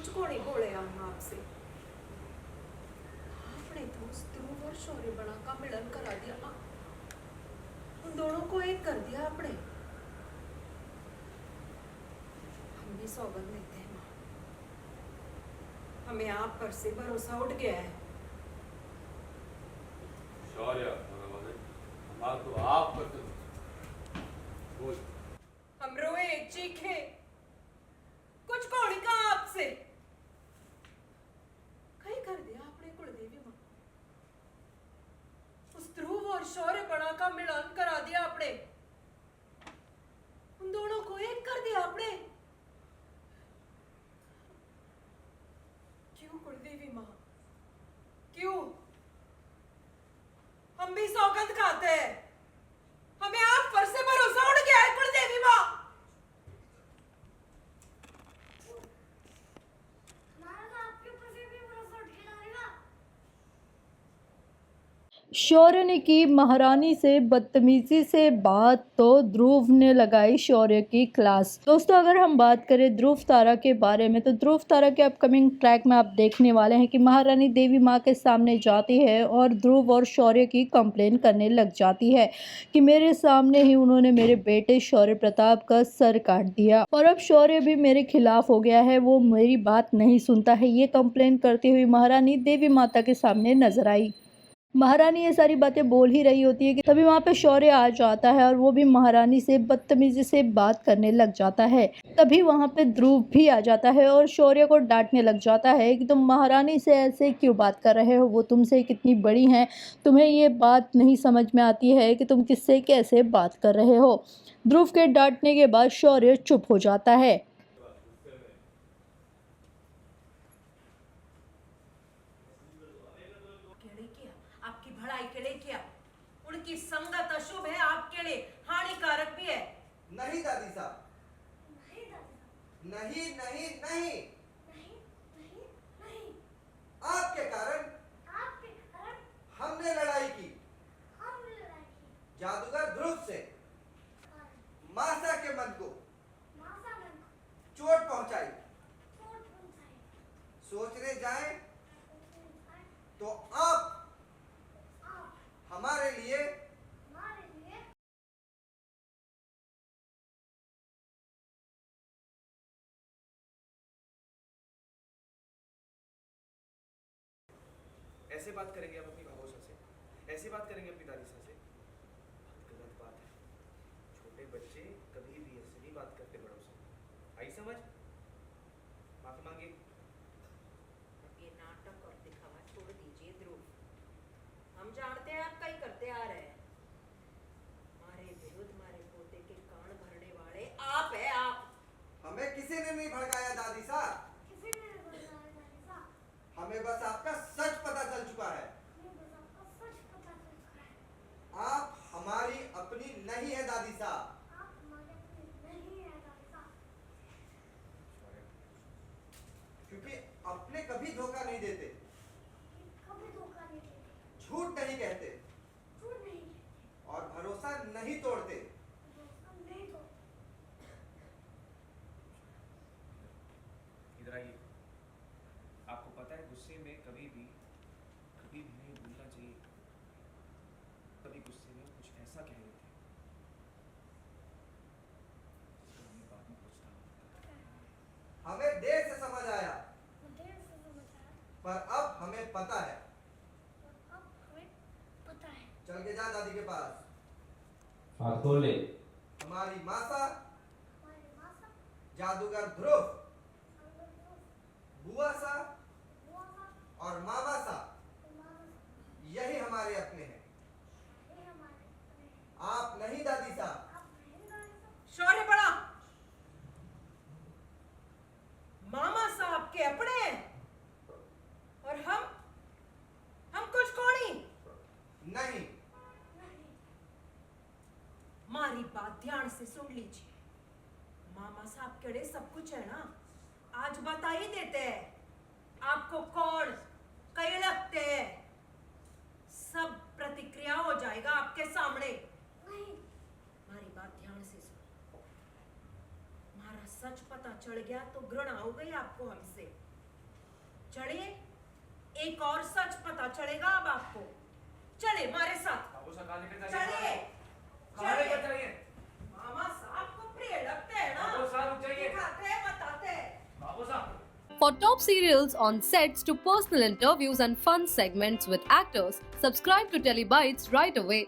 कुछ को नहीं बोले हम आपसे। आपने तो उस ध्रुव और शौर्य बड़ा का मिलन करा दिया। उन दोनों को एक कर दिया आपने। हम भी सौगंध लेते हैं माँ, हमें आप पर से भरोसा उठ गया है। शौर्य हमारा तो आप पर बोल। हम रोए चीखे, कुछ को नहीं कहा आपसे। कहीं कर दिया आपने कुलदेवी माँ, उस ध्रुव और शौर्य बड़ा का मिलन करा दिया आपने। उन दोनों को एक कर दिया आपने। क्यों कुलदेवी माँ, क्यों? हम भी सौगंध खाते हैं, हमें आप पर से भरोसा उड़ गया है कुलदेवी माँ। शौर्य ने की महारानी से बदतमीजी से बात तो ध्रुव ने लगाई शौर्य की क्लास। दोस्तों, अगर हम बात करें ध्रुव तारा के बारे में तो ध्रुव तारा के अपकमिंग ट्रैक में आप देखने वाले हैं कि महारानी देवी माँ के सामने जाती है और ध्रुव और शौर्य की कंप्लेन करने लग जाती है कि मेरे सामने ही उन्होंने मेरे बेटे शौर्य प्रताप का सर काट दिया और अब शौर्य भी मेरे खिलाफ हो गया है, वो मेरी बात नहीं सुनता है। ये कंप्लेन करती हुई महारानी देवी माता के सामने नजर आई। महारानी ये सारी बातें बोल ही रही होती है कि तभी वहाँ पे शौर्य आ जाता है और वो भी महारानी से बदतमीजी से बात करने लग जाता है। तभी वहाँ पे ध्रुव भी आ जाता है और शौर्य को डांटने लग जाता है कि तुम महारानी से ऐसे क्यों बात कर रहे हो, वो तुमसे कितनी बड़ी हैं, तुम्हें ये बात नहीं समझ में आती है कि तुम किससे कैसे बात कर रहे हो। ध्रुव के डांटने के बाद शौर्य चुप हो जाता है। आपकी भलाई के लिए किया, उनकी संगत अशुभ है, आपके लिए हानिकारक भी है। नहीं दादी साहब, नहीं नहीं नहीं, आपके कारण हमने लड़ाई की जादूगर ध्रुव से, मासा के मन को चोट पहुंचाई। सोचने जाए तो आप हमारे लिए ऐसे बात करेंगे आप अपनी भावों से, ऐसे बात करेंगे अपनी दादी से? बहुत गलत बात है। छोटे बच्चे कभी भी ऐसे नहीं बात करते बड़ों से। आई समझ? माफी मांगी। ये नाटक और दिखावा छोड़ दीजिए ध्रुव, हम जानते हैं आप कहीं करते आ रहे हैं। हमारे विरुद्ध हमारे पोते के कान भरने वाले आप है, आप। हमें किसी ने नहीं भड़काया दादी साहब, हमें बस आपका सच पता चल चुका है। आप हमारी अपनी नहीं है दादी साहब। क्योंकि अपने कभी धोखा नहीं देते, झूठ नहीं कहते और भरोसा नहीं तोड़ते। इधर आइए। आपको पता है गुस्से में कभी भी नहीं बोलना चाहिए। कभी गुस्से में कुछ ऐसा कह देते हैं जिसको हमें बाद में पछताना होता है। हमें देर से समझ आया, पर अब हमें पता है। चल के जा दादी के पास। हाथ खोल ले। हमारी मासा, जादूगर ध्रुव, बुआ सा और मामा सा, यही हमारे अपने हैं। आप नहीं दादी साहब। शौर्य बड़ा, मामा साहब के अपने हैं और हम कुछ कोणी नहीं। हमारी बात ध्यान से सुन लीजिए। मामा साहब के लिए सब कुछ है ना, आज बता ही देते हैं आपको कौन कई लगते हैं। सब प्रतिक्रिया हो जाएगा आपके सामने। हमारी बात ध्यान से सुनो। हमारा सच पता चढ़ गया तो घृणा हो गई आपको हमसे। चलिए, एक और सच पता चलेगा अब आपको। चले मारे साथ। बाबू साहब कहाँ लेकर चलिए, कहाँ लेकर जाइए? मामा साहब को प्रिय लगते हैं ना? बाबू साहब, रुक जाइए। दिखाते हैं, बताते हैं। बाबू साहब। For top serials on sets to personal interviews and fun segments with actors, subscribe to Telebytes right away.